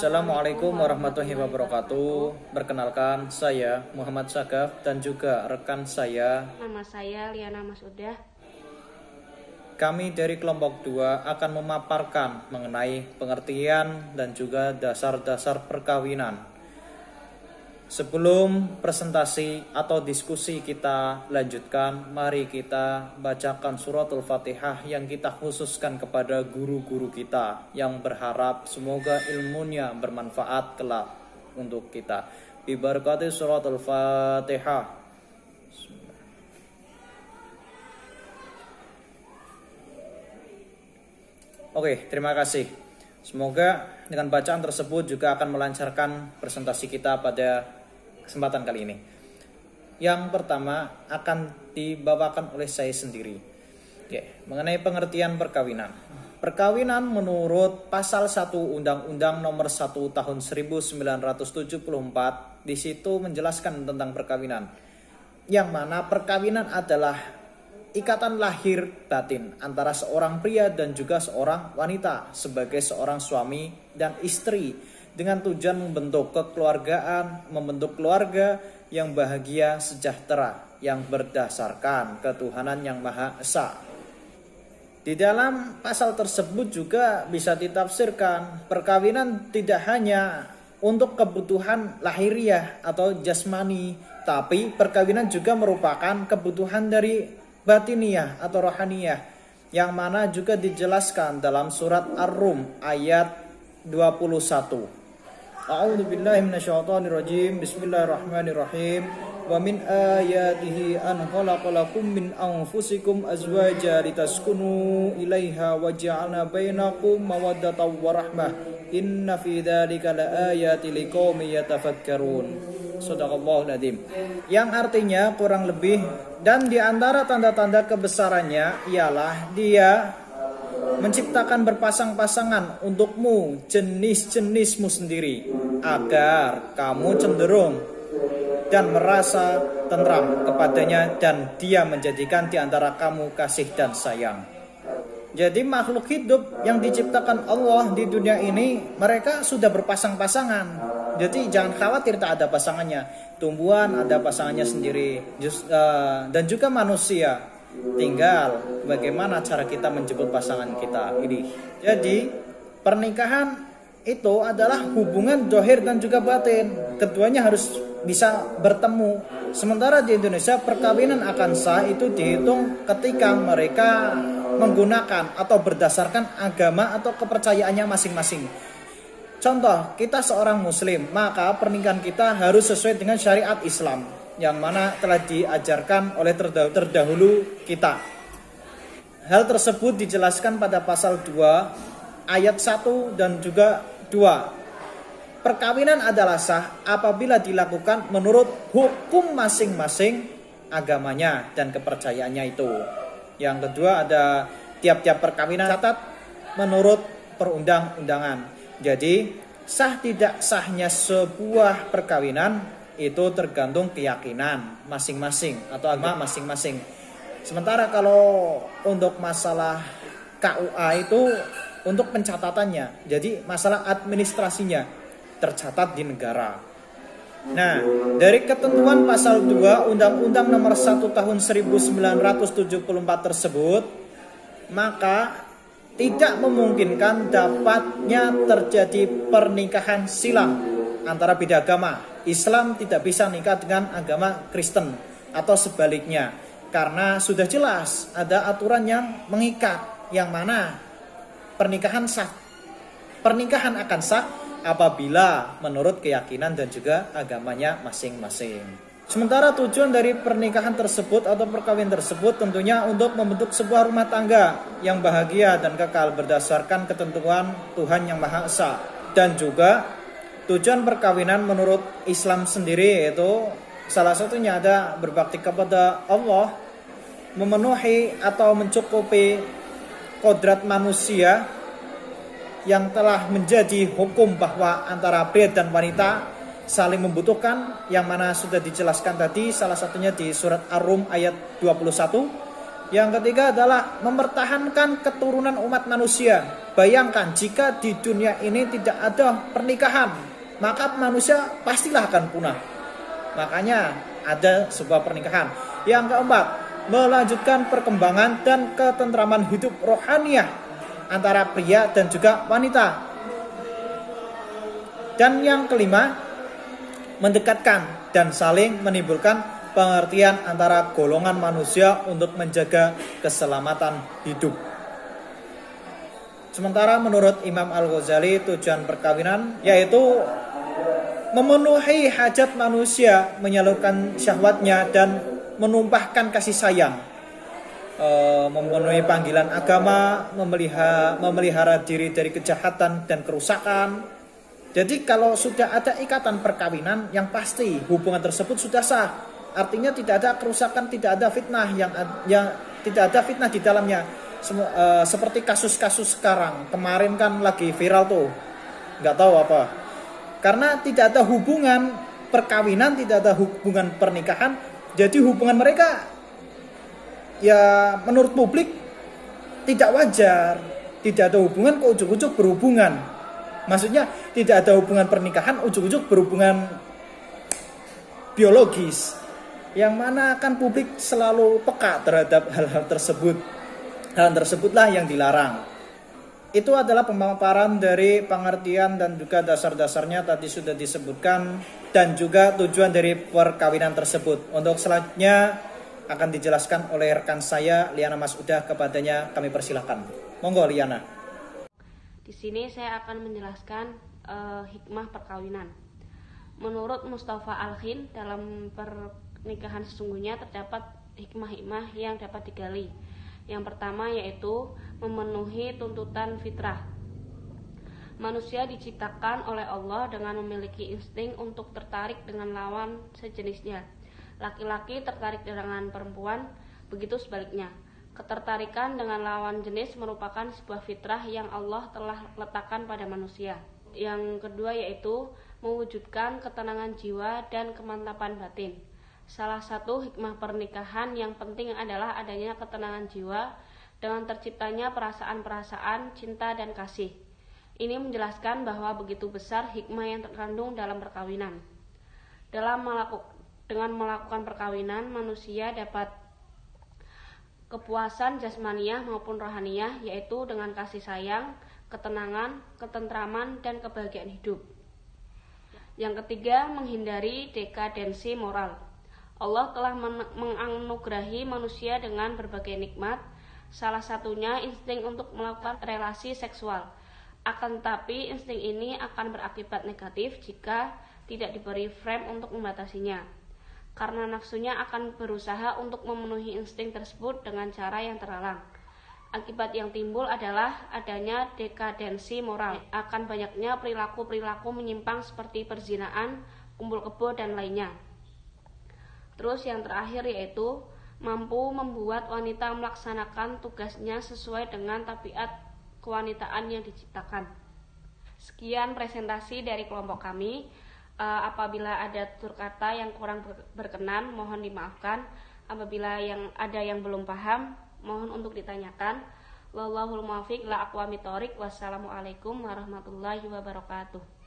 Assalamualaikum warahmatullahi wabarakatuh. Perkenalkan, saya Muhammad Sagaf dan juga rekan saya. Nama saya Liana Masudah. Kami dari kelompok 2 akan memaparkan mengenai pengertian dan juga dasar-dasar perkawinan. Sebelum presentasi atau diskusi kita lanjutkan, mari kita bacakan suratul Fatihah yang kita khususkan kepada guru-guru kita, yang berharap semoga ilmunya bermanfaat kelak untuk kita. Bibarakati suratul Fatihah. Oke, terima kasih. Semoga dengan bacaan tersebut juga akan melancarkan presentasi kita pada kesempatan kali ini. Yang pertama akan dibawakan oleh saya sendiri. Mengenai pengertian perkawinan. Perkawinan menurut pasal 1 Undang-Undang Nomor 1 Tahun 1974, di situ menjelaskan tentang perkawinan. Yang mana perkawinan adalah ikatan lahir batin antara seorang pria dan juga seorang wanita sebagai seorang suami dan istri, dengan tujuan membentuk kekeluargaan, membentuk keluarga yang bahagia, sejahtera, yang berdasarkan ketuhanan yang Maha Esa. Di dalam pasal tersebut juga bisa ditafsirkan perkawinan tidak hanya untuk kebutuhan lahiriah atau jasmani, tapi perkawinan juga merupakan kebutuhan dari batiniah atau rohaniyah, yang mana juga dijelaskan dalam surat Ar-Rum ayat 21. A'udzu billahi minasyaitonir rajim. Bismillahirrahmanirrahim. Wa min ayatihi an khalaqalakum min anfusikum azwaja litaskunu ilaiha wa ja'alna bainakum mawaddatan wa rahmah. Inna fi dzalika laayatil liqaumin yatafakkarun. Shadaqallahul adzim. Yang artinya kurang lebih, dan di antara tanda-tanda kebesarannya ialah Dia menciptakan berpasang-pasangan untukmu, jenis-jenismu sendiri, agar kamu cenderung dan merasa tentram kepadanya, dan Dia menjadikan di antara kamu kasih dan sayang. Jadi makhluk hidup yang diciptakan Allah di dunia ini, mereka sudah berpasang-pasangan. Jadi jangan khawatir tak ada pasangannya. Tumbuhan ada pasangannya sendiri, dan juga manusia. Tinggal bagaimana cara kita menjemput pasangan kita ini. Jadi pernikahan itu adalah hubungan zahir dan juga batin. Keduanya harus bisa bertemu. Sementara di Indonesia perkawinan akan sah itu dihitung ketika mereka menggunakan atau berdasarkan agama atau kepercayaannya masing-masing. Contoh, kita seorang muslim, maka pernikahan kita harus sesuai dengan syariat Islam, yang mana telah diajarkan oleh terdahulu kita. Hal tersebut dijelaskan pada pasal 2 ayat 1 dan juga 2. Perkawinan adalah sah apabila dilakukan menurut hukum masing-masing agamanya dan kepercayaannya itu. Yang kedua ada tiap-tiap perkawinan catat menurut perundang-undangan. Jadi sah tidak sahnya sebuah perkawinan itu tergantung keyakinan masing-masing atau agama masing-masing. Sementara kalau untuk masalah KUA itu untuk pencatatannya, jadi masalah administrasinya tercatat di negara. Nah, dari ketentuan pasal 2 Undang-Undang Nomor 1 Tahun 1974 tersebut, maka tidak memungkinkan dapatnya terjadi pernikahan silang antara beda agama. Islam tidak bisa nikah dengan agama Kristen atau sebaliknya, karena sudah jelas ada aturan yang mengikat, yang mana pernikahan akan sah apabila menurut keyakinan dan juga agamanya masing-masing. Sementara tujuan dari pernikahan tersebut atau perkawinan tersebut tentunya untuk membentuk sebuah rumah tangga yang bahagia dan kekal berdasarkan ketentuan Tuhan yang Maha Esa. Dan juga tujuan perkawinan menurut Islam sendiri yaitu salah satunya ada berbakti kepada Allah, memenuhi atau mencukupi kodrat manusia yang telah menjadi hukum bahwa antara pria dan wanita saling membutuhkan, yang mana sudah dijelaskan tadi salah satunya di surat Ar-Rum ayat 21. Yang ketiga adalah mempertahankan keturunan umat manusia. Bayangkan jika di dunia ini tidak ada pernikahan, maka manusia pastilah akan punah. Makanya ada sebuah pernikahan. Yang keempat, melanjutkan perkembangan dan ketentraman hidup rohaniah antara pria dan juga wanita. Dan yang kelima, mendekatkan dan saling menimbulkan pengertian antara golongan manusia untuk menjaga keselamatan hidup. Sementara menurut Imam Al-Ghazali, tujuan perkawinan yaitu memenuhi hajat manusia, menyalurkan syahwatnya dan menumpahkan kasih sayang, memenuhi panggilan agama, memelihara diri dari kejahatan dan kerusakan. Jadi kalau sudah ada ikatan perkawinan, yang pasti hubungan tersebut sudah sah. Artinya tidak ada kerusakan, tidak ada fitnah yang tidak ada fitnah di dalamnya. Seperti kasus-kasus sekarang, kemarin kan lagi viral tuh, nggak tahu apa. Karena tidak ada hubungan perkawinan, tidak ada hubungan pernikahan, jadi hubungan mereka ya menurut publik tidak wajar. Tidak ada hubungan kok ujuk-ujuk berhubungan. Maksudnya tidak ada hubungan pernikahan, ujuk-ujuk berhubungan biologis. Yang mana kan publik selalu peka terhadap hal-hal tersebut. Hal tersebutlah yang dilarang. Itu adalah pemaparan dari pengertian dan juga dasar-dasarnya tadi sudah disebutkan, dan juga tujuan dari perkawinan tersebut. Untuk selanjutnya akan dijelaskan oleh rekan saya Liana Masudah, kepadanya kami persilahkan. Monggo Liana. Di sini saya akan menjelaskan hikmah perkawinan. Menurut Mustafa Al-Khin, dalam pernikahan sesungguhnya terdapat hikmah-hikmah yang dapat digali. Yang pertama yaitu memenuhi tuntutan fitrah. Manusia diciptakan oleh Allah dengan memiliki insting untuk tertarik dengan lawan sejenisnya. Laki-laki tertarik dengan perempuan, begitu sebaliknya. Ketertarikan dengan lawan jenis merupakan sebuah fitrah yang Allah telah letakkan pada manusia. Yang kedua yaitu mewujudkan ketenangan jiwa dan kemantapan batin. Salah satu hikmah pernikahan yang penting adalah adanya ketenangan jiwa dengan terciptanya perasaan-perasaan cinta dan kasih. Ini menjelaskan bahwa begitu besar hikmah yang terkandung dalam perkawinan. Dengan melakukan perkawinan, manusia dapat kepuasan jasmaniah maupun rohaniah, yaitu dengan kasih sayang, ketenangan, ketentraman, dan kebahagiaan hidup. Yang ketiga, menghindari dekadensi moral. Allah telah menganugerahi manusia dengan berbagai nikmat, salah satunya insting untuk melakukan relasi seksual. Akan tetapi insting ini akan berakibat negatif jika tidak diberi frame untuk membatasinya. Karena nafsunya akan berusaha untuk memenuhi insting tersebut dengan cara yang terlarang. Akibat yang timbul adalah adanya dekadensi moral, akan banyaknya perilaku-perilaku menyimpang seperti perzinaan, kumpul kebo, dan lainnya. Terus yang terakhir yaitu mampu membuat wanita melaksanakan tugasnya sesuai dengan tabiat kewanitaan yang diciptakan. Sekian presentasi dari kelompok kami. Apabila ada tutur kata yang kurang berkenan, mohon dimaafkan. Apabila ada yang belum paham, mohon untuk ditanyakan. Wallahul muwaffiq la aqwamit thoriq. Wassalamualaikum warahmatullahi wabarakatuh.